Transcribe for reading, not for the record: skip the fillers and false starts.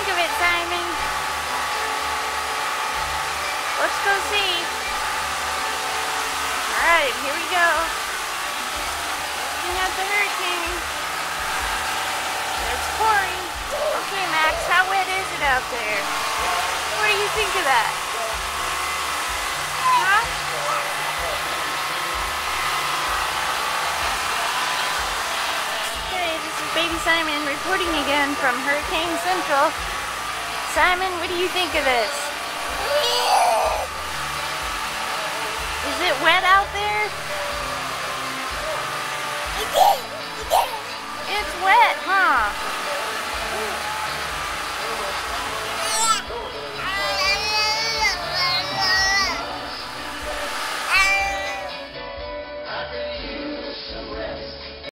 think of it, Simon? Let's go see. Alright, here we go. Looking at the hurricane. It's pouring. Okay, Max, how wet is it out there? What do you think of that? Huh? Okay, this is Baby Simon reporting again from Hurricane Central. Simon, what do you think of this? Is it wet out there? It's wet, huh?